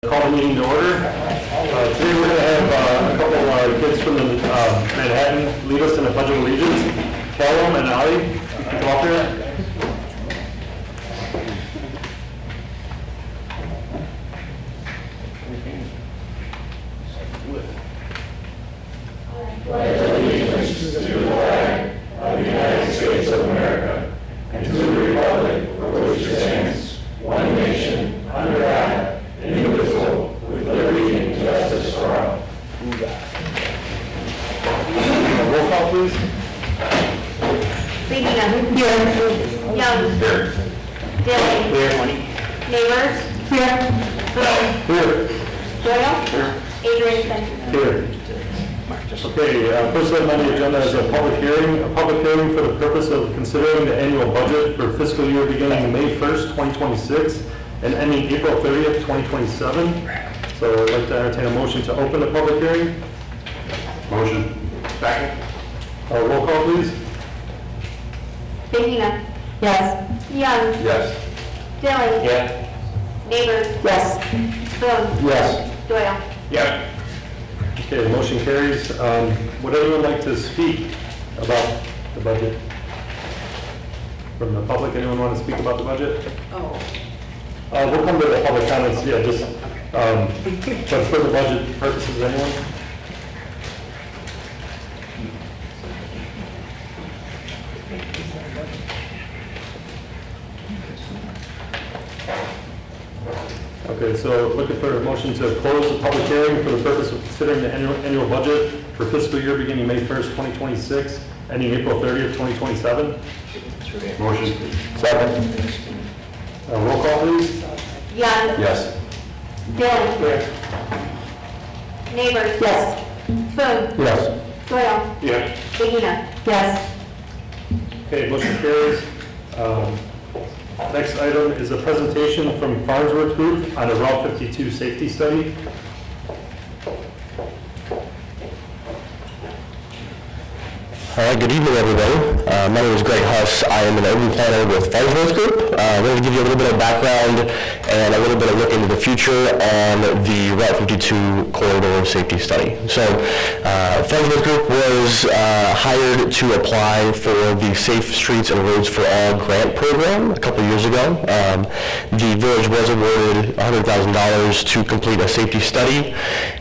Call the meeting to order. Today we're going to have a couple kids from Manhattan lead us in the Pledge of Allegiance. Callum and Ali, you can come up here. Pledge allegiance to the flag of the United States of America and to the republic for which it stands, one nation, under God, indivisible, with liberty and justice for all. Roll call, please. Speaking here. Young. Here. Dilly. Here. Neighbors. Here. Here. Doyle. Here. Adrian. Here. Okay, first item on the agenda is a public hearing. A public hearing for the purpose of considering the annual budget for fiscal year beginning May 1st, 2026 and ending April 30th, 2027. So I'd like to entertain a motion to open the public hearing. Motion. Second. Roll call, please. Speaking Yes. Young. Yes. Dilly. Yeah. Neighbors. Yes. Boom. Yes. Doyle. Yep. Okay, motion carries. Would anyone like to speak about the budget? From the public, anyone want to speak about the budget? Oh. We'll come to the public comments, yeah, just, but for the budget purposes, anyone? Okay, so looking for a motion to close the public hearing for the purpose of considering the annual budget for fiscal year beginning May 1st, 2026, ending April 30th, 2027. Motion. Second. Roll call, please. Young. Yes. Dilly. Neighbors. Yes. Boom. Yes. Doyle. Yeah. Speaking Yes. Okay, motion carries. Next item is a presentation from Farnsworth Group on a Route 52 safety study. All right, good evening, everybody. My name is Greg Huss. I am an urban planner with Farnsworth Group. I'm going to give you a little bit of background and a little bit of look into the future on the Route 52 corridor safety study. So, Farnsworth Group was hired to apply for the Safe Streets and Roads for All grant program a couple years ago. The village was awarded $100,000 to complete a safety study,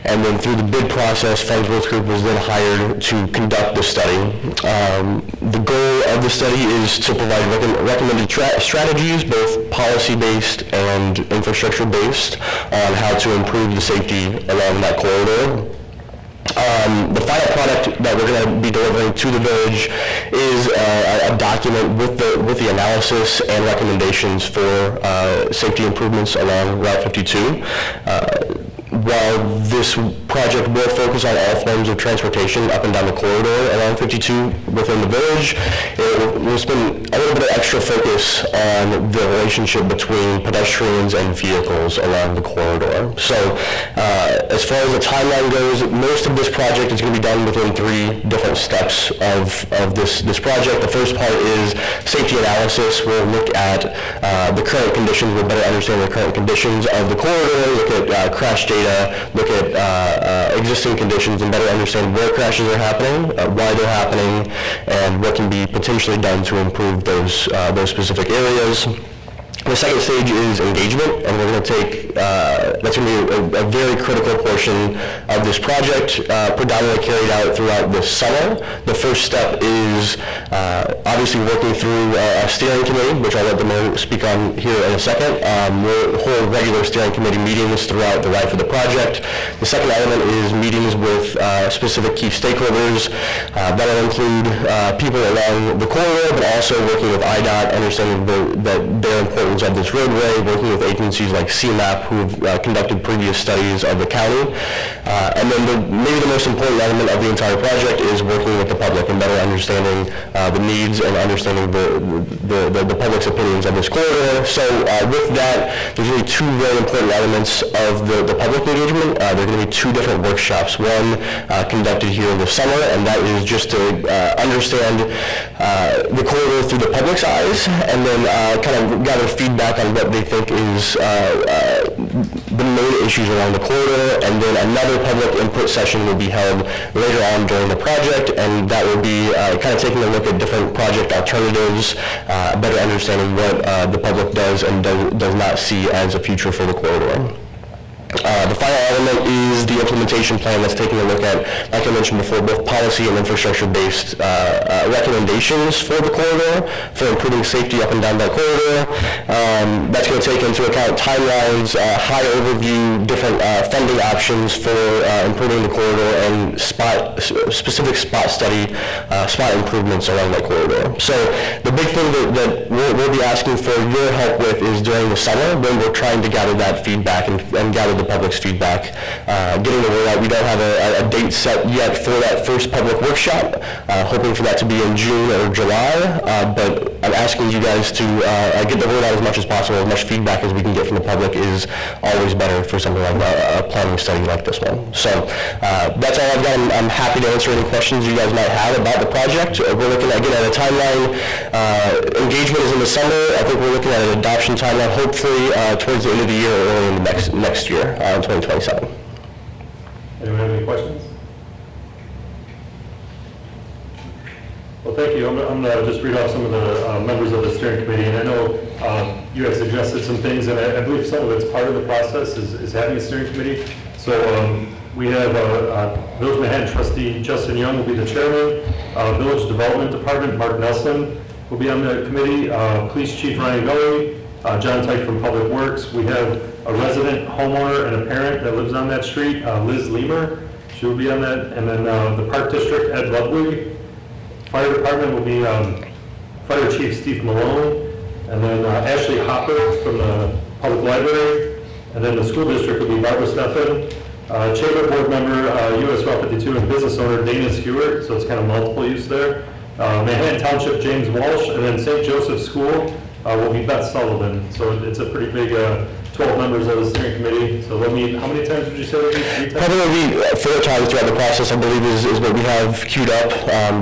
and then through the bid process, Farnsworth Group was then hired to conduct the study. The goal of the study is to provide recommended strategies, both policy-based and infrastructure-based, on how to improve the safety along that corridor. The final product that we're going to be delivering to the village is a document with the analysis and recommendations for safety improvements along Route 52. While this project will focus on all forms of transportation up and down the corridor along 52 within the village, it will spend a little bit of extra focus on the relationship between pedestrians and vehicles along the corridor. So as far as the timeline goes, most of this project is going to be done within 3 different steps of this project. The first part is safety analysis. We'll look at the current conditions. We'll better understand the current conditions of the corridor, look at crash data, look at existing conditions and better understand where crashes are happening, why they're happening, and what can be potentially done to improve those specific areas. The second stage is engagement, and we're going to take, that's going to be a very critical portion of this project, predominantly carried out throughout the summer. The first step is obviously working through a steering committee, which I'll let the mayor speak on here in a second. We'll hold regular steering committee meetings throughout the life of the project. The second element is meetings with specific key stakeholders. That'll include people along the corridor, but also working with IDOT, understanding that their importance of this roadway, working with agencies like CMAP, who have conducted previous studies of the county. And then maybe the most important element of the entire project is working with the public and better understanding the needs and understanding the public's opinions of this corridor. So with that, there's really 2 very important elements of the public engagement. There are going to be 2 different workshops. One conducted here in the summer, and that is just to understand the corridor through the public's eyes, and then kind of gather feedback feedback on what they think is the main issues along the corridor, and then another public input session will be held later on during the project, and that will be kind of taking a look at different project alternatives, better understanding what the public does and does not see as a future for the corridor. The final element is the implementation plan that's taking a look at, like I mentioned before, both policy and infrastructure-based recommendations for the corridor, for improving safety up and down that corridor. That's going to take into account timelines, high overview, different funding options for improving the corridor, and specific spot study, spot improvements along that corridor. So the big thing that we'll be asking for your help with is during the summer, when we're trying to gather that feedback and gather the public's feedback, getting the word out. We don't have a date set yet for that first public workshop, hoping for that to be in June or July, but I'm asking you guys to get the word out as much as possible. As much feedback as we can get from the public is always better for something like a planning study like this one. So that's all I've got. I'm happy to answer any questions you guys might have about the project. We're looking at, again, at a timeline. Engagement is in the summer. I think we're looking at an adoption timeline, hopefully towards the end of the year or early in the next year. 2027. Anyone have any questions? Well, thank you. I'm going to just read off some of the members of the steering committee, and I know you have suggested some things, and I believe some of it's part of the process is having a steering committee. So we have Village Manhattan trustee Justin Young will be the chairman, Village Development Department Mark Nelson will be on the committee, Police Chief Ryan Gully, John Tyke from Public Works. We have a resident homeowner and a parent that lives on that street, Liz Lemer. She will be on that. And then the Park District, Ed Ludwig. Fire Department will be Fire Chief Steve Malone. And then Ashley Hopper from the Public Library. And then the School District will be Barbara Steffen. Chamber Board Member, US Route 52 and business owner Dana Stewart. So it's kind of multiple use there. Manhattan Township, James Walsh. And then St. Joseph's School will be Beth Sullivan. So it's a pretty big 12 members of the steering committee. So let me, how many times would you say we meet? 3 times? Probably 4 times throughout the process, I believe, is what we have queued up.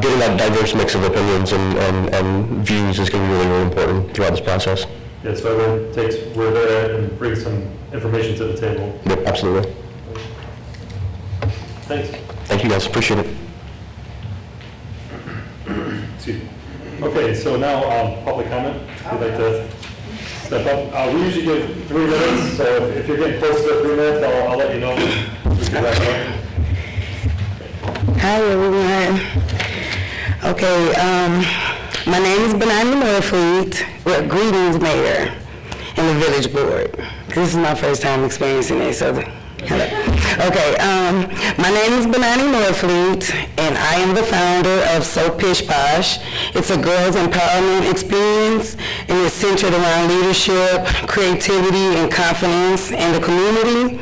Getting that diverse mix of opinions and views is going to be really, really important throughout this process. Yeah, so everyone takes where they're at and brings some information to the table. Yep, absolutely. Thanks. Thank you guys, appreciate it. Excuse me. Okay, so now public comment. I'd like to step up. We usually give 3 minutes, so if you're getting close to 3 minutes, I'll let you know. We can wrap it up. Hi, everyone. Okay, my name is Benigni Norfleet. Well, greetings, Mayor, and the Village Board. This is my first time experiencing it, so hello. Okay, my name is Benigni Norfleet, and I am the founder of So Pish Posh. It's a girls' empowerment experience, and it's centered around leadership, creativity, and confidence in the community.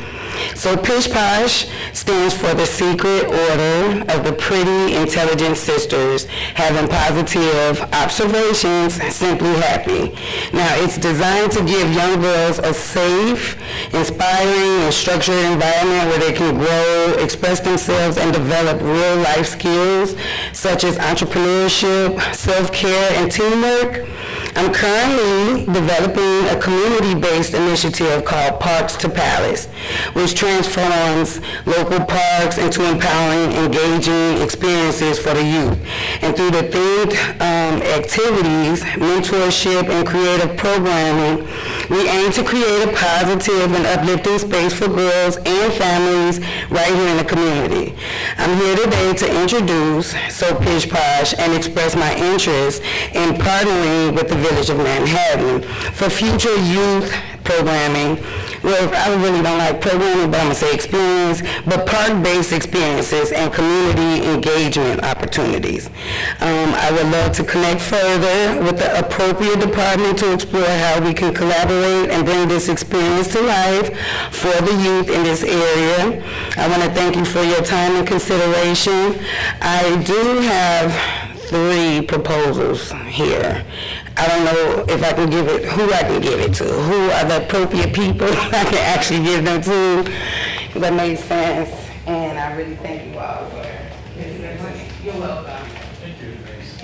So Pish Posh stands for the secret order of the pretty, intelligent sisters having positive observations, simply happy. Now, it's designed to give young girls a safe, inspiring, and structured environment where they can grow, express themselves, and develop real-life skills such as entrepreneurship, self-care, and teamwork. I'm currently developing a community-based initiative called Parks to Palace, which transforms local parks into empowering, engaging experiences for the youth. And through the themed activities, mentorship, and creative programming, we aim to create a positive and uplifting space for girls and families right here in the community. I'm here today to introduce So Pish Posh and express my interest in partnering with the Village of Manhattan for future youth programming. Well, I really don't like programming, but I'm going to say experience, but park-based experiences and community engagement opportunities. I would love to connect further with the appropriate department to explore how we can collaborate and bring this experience to life for the youth in this area. I want to thank you for your time and consideration. I do have 3 proposals here. I don't know if I can give it, who I can give it to, who are the appropriate people I can actually give them to. That makes sense, and I really thank you all for listening. You're welcome. Thank you.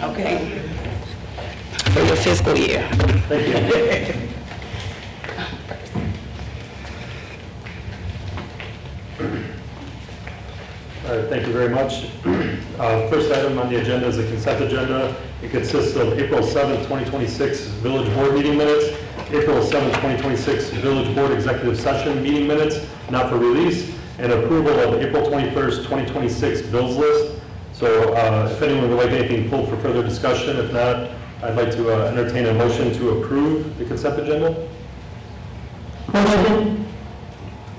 Okay. For your fiscal year. Thank you. right, thank you very much. First item on the agenda is a consent agenda. It consists of April 7th, 2026 Village Board meeting minutes, April 7th, 2026 Village Board executive session meeting minutes, not for release, and approval of April 21st, 2026 bills list. So if anyone would like anything pulled for further discussion, if not, I'd like to entertain a motion to approve the consent agenda. Motion.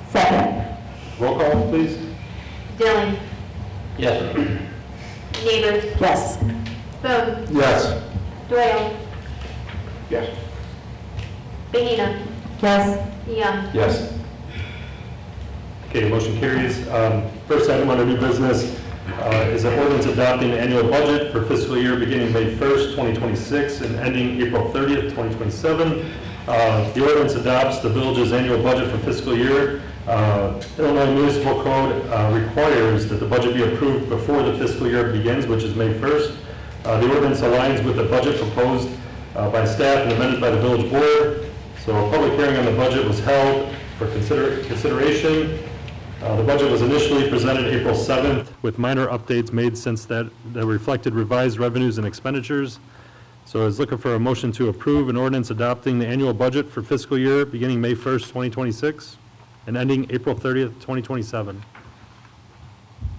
Second. Roll call, please. Dilling. Yes. Neighbors. Yes. Boone. Yes. Doyle. Yes. Bahina. Yes. Young. Yes. Okay, motion carries. First item under new business is an ordinance adopting the annual budget for fiscal year beginning May 1st, 2026 and ending April 30th, 2027. The ordinance adopts the village's annual budget for fiscal year. Illinois Municipal Code requires that the budget be approved before the fiscal year begins, which is May 1st. The ordinance aligns with the budget proposed by staff and amended by the village board. So a public hearing on the budget was held for consideration. The budget was initially presented April 7th with minor updates made since that reflected revised revenues and expenditures. So I was looking for a motion to approve an ordinance adopting the annual budget for fiscal year beginning May 1st, 2026 and ending April 30th, 2027.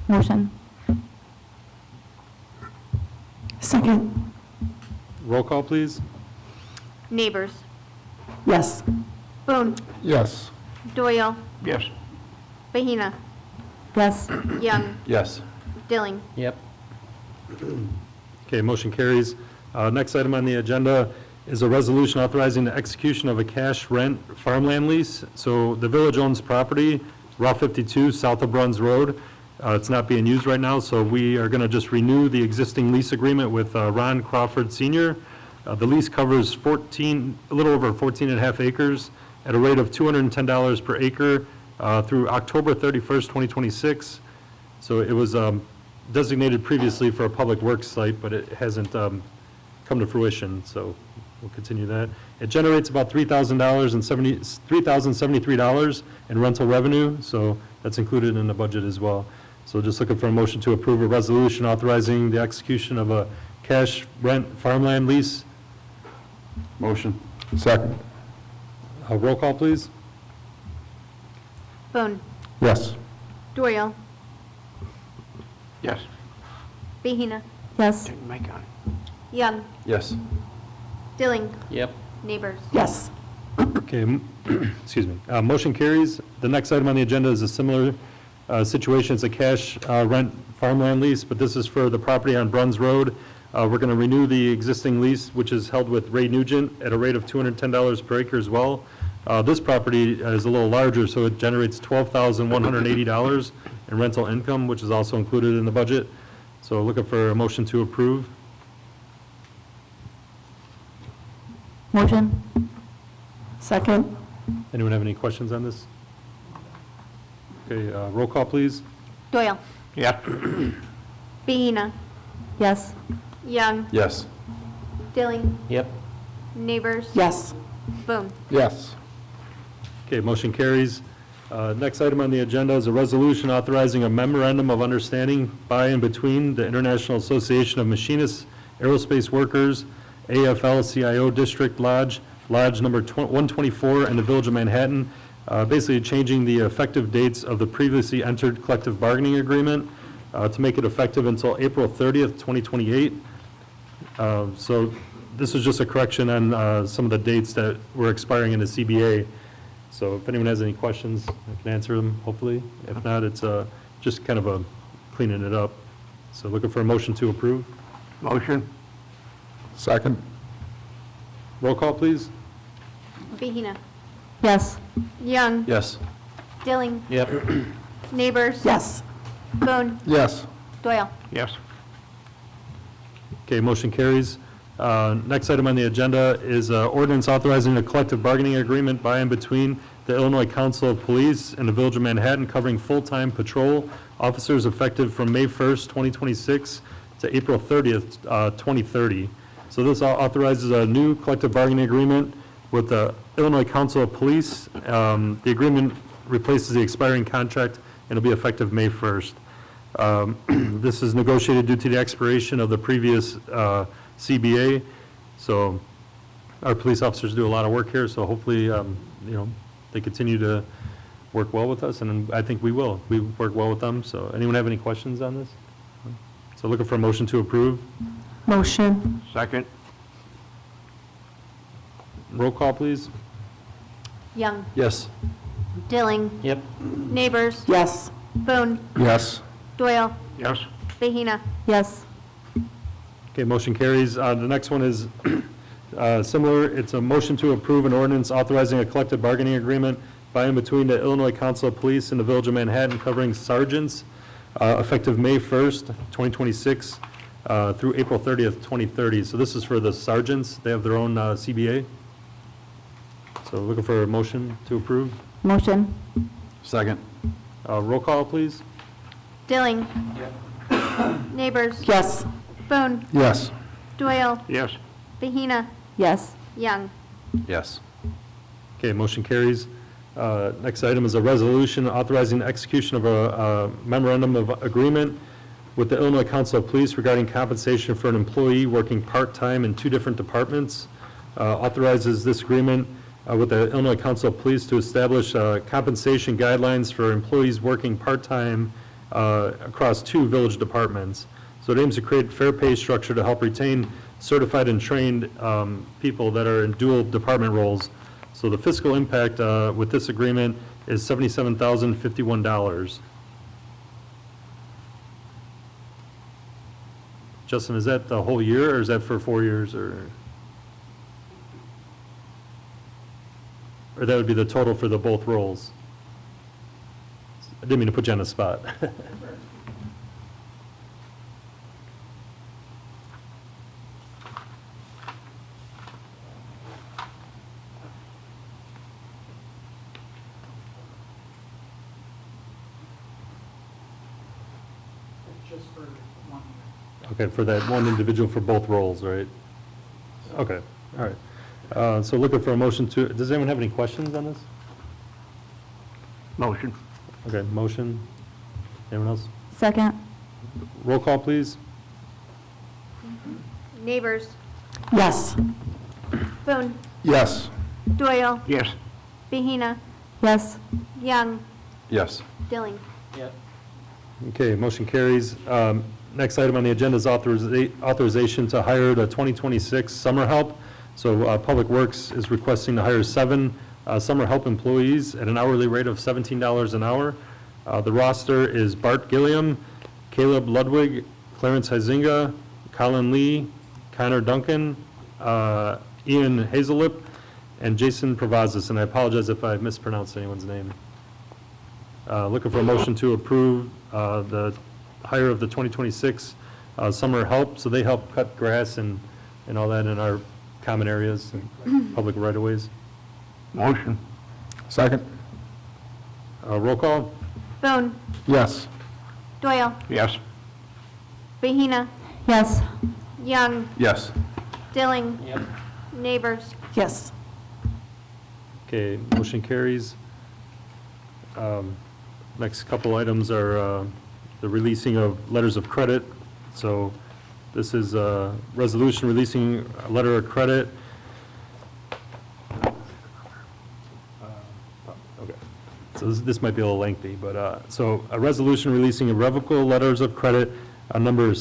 Motion. Second. Roll call, please. Neighbors. Yes. Boone. Yes. Doyle. Yes. Bahina. Yes. Young. Yes. Dilling. Yep. Okay, motion carries. Next item on the agenda is a resolution authorizing the execution of a cash rent farmland lease. So the village owns property, Route 52, south of Bruns Road. It's not being used right now, so we are going to just renew the existing lease agreement with Ron Crawford Sr. The lease covers a little over 14 and a half acres at a rate of $210 per acre through October 31st, 2026. So it was designated previously for a public works site, but it hasn't come to fruition, so we'll continue that. It generates about $3,073 in rental revenue, so that's included in the budget as well. So just looking for a motion to approve a resolution authorizing the execution of a cash rent farmland lease. Motion. Second. Roll call, please. Boone. Yes. Doyle. Yes. Bahina. Yes. Young. Yes. Dilling. Yep. Neighbors. Yes. Okay, excuse me. Motion carries. The next item on the agenda is a similar situation. It's a cash rent farmland lease, but this is for the property on Bruns Road. We're going to renew the existing lease, which is held with Ray Nugent at a rate of $210 per acre as well. This property is a little larger, so it generates $12,180 in rental income, which is also included in the budget. So looking for a motion to approve. Motion. Second. Anyone have any questions on this? Okay, roll call, please. Doyle. Yeah. Bahina. Yes. Young. Yes. Dilling. Yep. Neighbors. Yes. Boone. Yes. Okay, motion carries. Next item on the agenda is a resolution authorizing a memorandum of understanding by and between the International Association of Machinists, Aerospace Workers, AFL-CIO District Lodge number 124, and the Village of Manhattan, basically changing the effective dates of the previously entered collective bargaining agreement to make it effective until April 30th, 2028. So this is just a correction on some of the dates that were expiring in the CBA. So if anyone has any questions, I can answer them, hopefully. If not, it's just kind of a cleaning it up. So looking for a motion to approve. Motion. Second. Roll call, please. Bahina. Yes. Young. Yes. Dilling. Yep. Neighbors. Yes. Boone. Yes. Doyle. Yes. Okay, motion carries. Next item on the agenda is ordinance authorizing a collective bargaining agreement by and between the Illinois Council of Police and the Village of Manhattan covering full-time patrol officers effective from May 1st, 2026 to April 30th, 2030. So this authorizes a new collective bargaining agreement with the Illinois Council of Police. The agreement replaces the expiring contract and it'll be effective May 1st. This is negotiated due to the expiration of the previous CBA. So our police officers do a lot of work here, so hopefully, they continue to work well with us, and I think we will. We work well with them, so anyone have any questions on this? So looking for a motion to approve. Motion. Second. Roll call, please. Young, Yes. Dilling, Yep. Neighbors, Yes. Bone, Yes. Doyle, Yes. Bahina. Yes. Okay, motion carries. The next one is similar. It's a motion to approve an ordinance authorizing a collective bargaining agreement by and between the Illinois Council of Police and the Village of Manhattan covering sergeants effective May 1st, 2026 through April 30th, 2030. So this is for the sergeants. They have their own CBA. So looking for a motion to approve. Motion. Second. Roll call, please. Dilling. Neighbors, Yes. Bone, Yes. Doyle, Yes. Bahina, Yes. Young. Yes. Okay, motion carries. Next item is a resolution authorizing the execution of a memorandum of agreement with the Illinois Council of Police regarding compensation for an employee working part-time in two different departments. Authorizes this agreement with the Illinois Council of Police to establish compensation guidelines for employees working part-time across two village departments. So it aims to create a fair pay structure to help retain certified and trained people that are in dual department roles. So the fiscal impact with this agreement is $77,051. Justin, is that the whole year, or is that for 4 years, or that would be the total for the both roles? I didn't mean to put you on the spot. Okay, for that one individual for both roles, right? Okay, all right. So looking for a motion to, does anyone have any questions on this? Motion. Okay, motion. Anyone else? Second. Roll call, please. Neighbors, Yes. Bone, Yes. Doyle, Yes. Bahina, Yes. Young, Yes. Dilling. Okay, motion carries. Next item on the agenda is authorization to hire the 2026 summer help. So Public Works is requesting to hire 7 summer help employees at an hourly rate of $17 an hour. The roster is Bart Gilliam, Caleb Ludwig, Clarence Huizinga, Colin Lee, Connor Duncan, Ian Hazelip, and Jason Provazis, and I apologize if I mispronounced anyone's name. Looking for a motion to approve the hire of the 2026 summer help, so they help cut grass and all that in our common areas and public right-of-ways. Motion. Second. Roll call? Bone, Yes. Doyle, Yes. Bahina, Yes. Young, Yes. Dilling. Neighbors, Yes. Okay, motion carries. Next couple items are the releasing of letters of credit. So this is a resolution releasing a letter of credit. Okay, so this might be a little lengthy, but, so a resolution releasing irrevocable letters of credit on number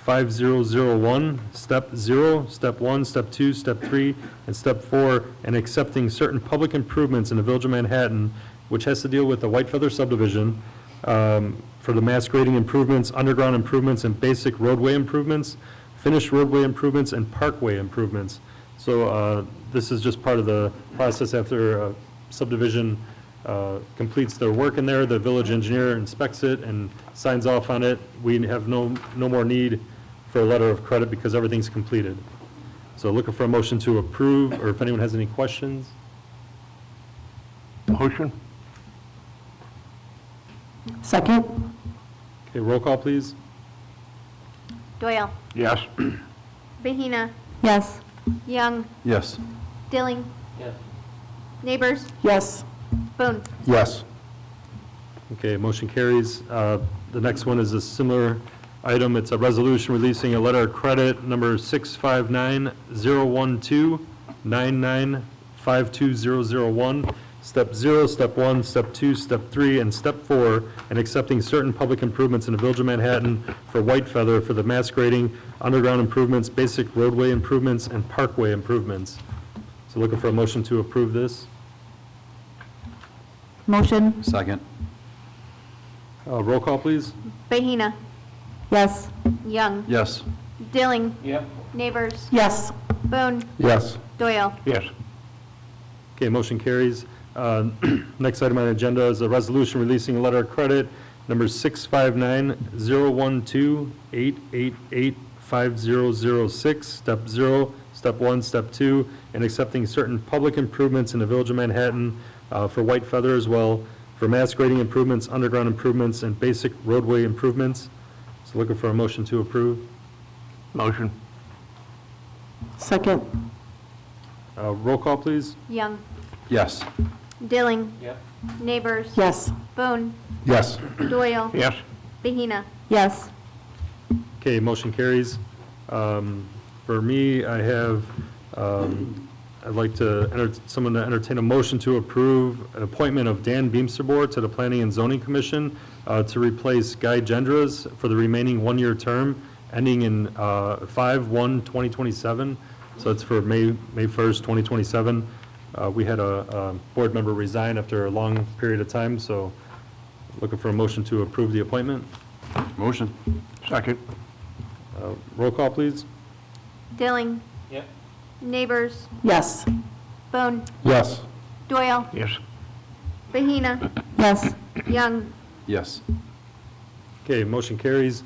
659-012-888-5001, Step 0, Step 1, Step 2, Step 3, and Step 4, and accepting certain public improvements in the Village of Manhattan, which has to deal with the White Feather subdivision, for the mass grading improvements, underground improvements, and basic roadway improvements, finished roadway improvements, and parkway improvements. So this is just part of the process after a subdivision completes their work in there, the village engineer inspects it and signs off on it. We have no more need for a letter of credit because everything's completed. So looking for a motion to approve, or if anyone has any questions. Motion. Second. Okay, roll call, please. Doyle, Yes. Bahina, Yes. Young, Yes. Dilling. Neighbors, Yes. Bone. Yes. Okay, motion carries. The next one is a similar item. It's a resolution releasing a letter of credit number 659-012-99-52001, Step 0, Step 1, Step 2, Step 3, and Step 4, and accepting certain public improvements in the Village of Manhattan for White Feather for the mass grading, underground improvements, basic roadway improvements, and parkway improvements. So looking for a motion to approve this. Motion? Second. Roll call, please. Bahina, Yes. Young, Yes. Dilling. Neighbors, Yes. Boone, Yes. Doyle. Yes. Okay, motion carries. Next item on the agenda is a resolution releasing a letter of credit number 659-012-888-5006, Step 0, Step 1, Step 2, and accepting certain public improvements in the Village of Manhattan for White Feather as well, for mass grading improvements, underground improvements, and basic roadway improvements. So looking for a motion to approve. Motion. Second? Roll call, please. Young, Yes. Dilling. Neighbors, Yes. Boone, Yes. Doyle. Yes. Bahina, Yes. Okay, motion carries. For me, I have, I'd like to someone to entertain a motion to approve an appointment of Dan Beamsterboer to the Planning and Zoning Commission to replace Guy Gendras for the remaining one-year term ending in 5/1/2027. So it's for May 1st, 2027. We had a board member resign after a long period of time, so looking for a motion to approve the appointment. Motion. Second. Roll call, please. Dilling. Neighbors, Yes. Boone, Yes. Doyle, Yes. Bahina, Yes. Young. Yes. Okay, motion carries.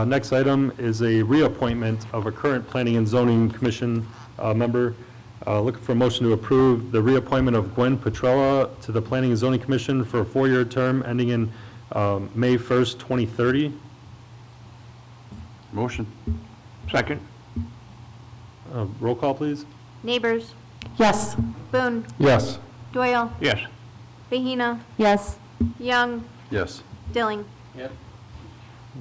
Next item is a reappointment of a current Planning and Zoning Commission member. Looking for a motion to approve the reappointment of Gwen Petrella to the Planning and Zoning Commission for a 4-year term ending in May 1st, 2030. Motion. Second. Roll call, please. Neighbors, Yes. Boone, Yes. Doyle, Yes. Bahina, Yes. Young, Yes. Dilling.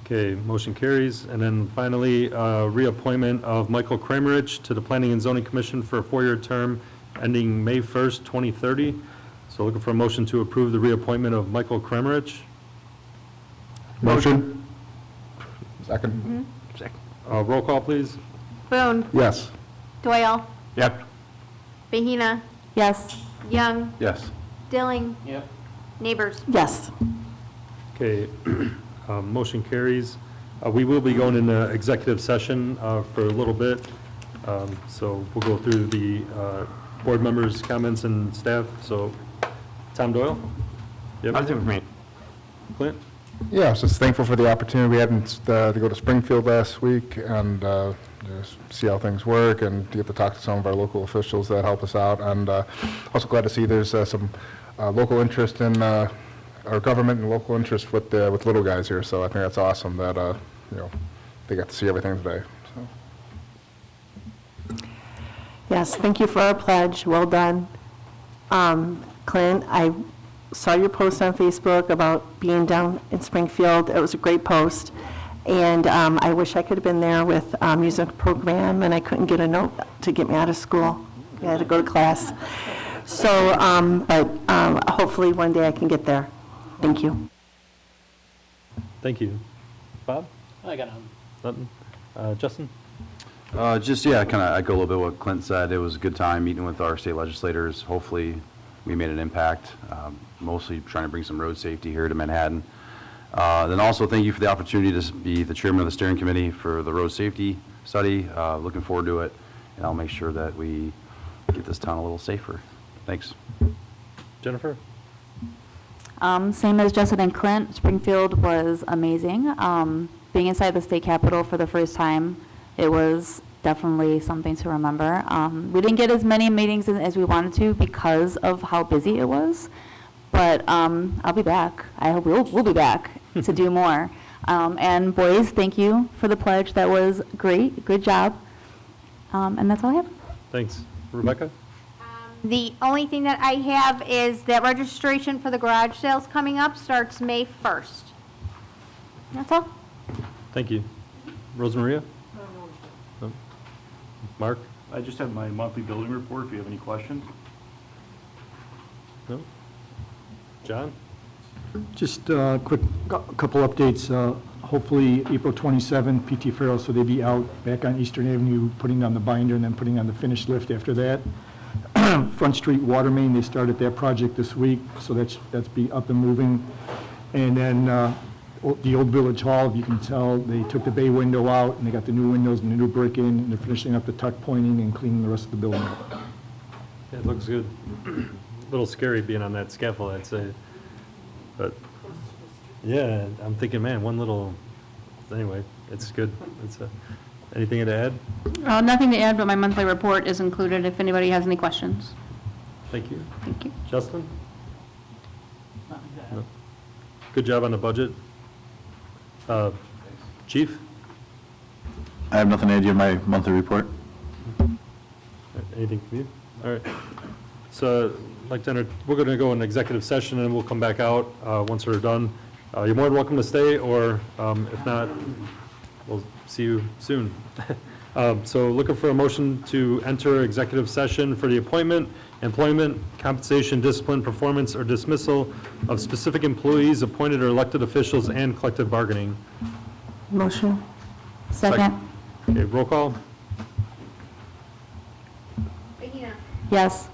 Okay, motion carries. And then finally, reappointment of Michael Kramerich to the Planning and Zoning Commission for a 4-year term ending May 1st, 2030. So looking for a motion to approve the reappointment of Michael Kramerich. Motion. Second. Second. Roll call, please. Boone, Yes. Doyle, Yep. Bahina, Yes. Young, Yes. Dilling. Neighbors. Yes. Okay, motion carries. We will be going into executive session for a little bit, so we'll go through the board members' comments and staff. So, Tom Doyle? Yep. Nothing for me. Clint? Yeah, so just thankful for the opportunity. We had to go to Springfield last week and just see how things work and to get to talk to some of our local officials that help us out. And also glad to see there's some local interest in our government and local interest with little guys here. So I think that's awesome that they got to see everything today. So. Yes, thank you for our pledge. Well done. Clint, I saw your post on Facebook about being down in Springfield. It was a great post. And I wish I could have been there with a music program, and I couldn't get a note to get me out of school. I had to go to class. So, but hopefully one day I can get there. Thank you. Thank you. Bob? I got Nothing? Justin? Just, yeah, kind of echo a little bit what Clint said. It was a good time meeting with our state legislators. Hopefully, we made an impact, mostly trying to bring some road safety here to Manhattan. Then also, thank you for the opportunity to be the chairman of the steering committee for the road safety study. Looking forward to it, and I'll make sure that we get this town a little safer. Thanks. Jennifer? Same as Justin and Clint, Springfield was amazing. Being inside the state capitol for the first time, it was definitely something to remember. We didn't get as many meetings as we wanted to because of how busy it was, but I'll be back. I hope we'll be back to do more. And boys, thank you for the pledge. That was great. Good job. And that's all I have. Thanks. Rebecca? The only thing that I have is that registration for the garage sales coming up starts May 1st. That's all. Thank you. Rosemaria? No. Mark? I just have my monthly building report if you have any questions. No? John? Just a quick couple updates. Hopefully, April 27th, PT Farrell, so they'll be out back on Eastern Avenue, putting on the binder and then putting on the finished lift after that. Front Street Water Main, they started that project this week, so that's be up and moving. And then the old Village Hall, if you can tell, they took the bay window out, and they got the new windows and the new brick in, and they're finishing up the tuck pointing and cleaning the rest of the building up. Yeah, it looks good. A little scary being on that scaffold, I'd say. But, yeah, I'm thinking, man, one little, anyway, it's good. Anything to add? Nothing to add, but my monthly report is included if anybody has any questions. Thank you. Thank you. Justin? No. Good job on the budget. Chief? I have nothing to add to my monthly report. Anything from you? All right. So, I'd like to enter, we're going to go in executive session, and we'll come back out once we're done. You're more than welcome to stay, or if not, we'll see you soon. So looking for a motion to enter executive session for the appointment, employment, compensation, discipline, performance, or dismissal of specific employees, appointed or elected officials, and collective bargaining. Motion? Second. Okay, roll call? Bahina? Yes.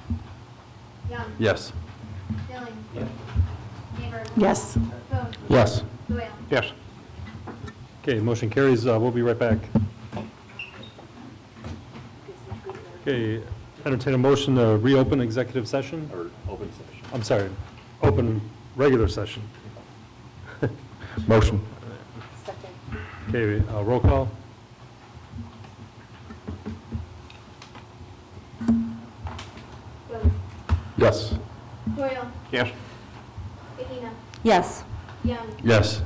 Young? Yes. Dilling? Neighbors? Yes. Vote? Yes. Doyle? Yes. Okay, motion carries. We'll be right back. Okay, entertain a motion to reopen executive session? Or open session. I'm sorry, open regular session. Motion. Okay, roll call? Vote? Yes. Doyle? Yes. Bahina? Yes. Young? Yes.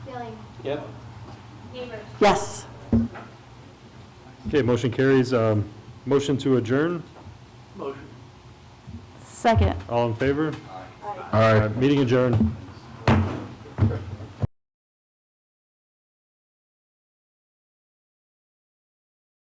Dilling? Yep. Neighbors? Yes. Okay, motion carries. Motion to adjourn? Second. All in favor? All right. Meeting adjourned.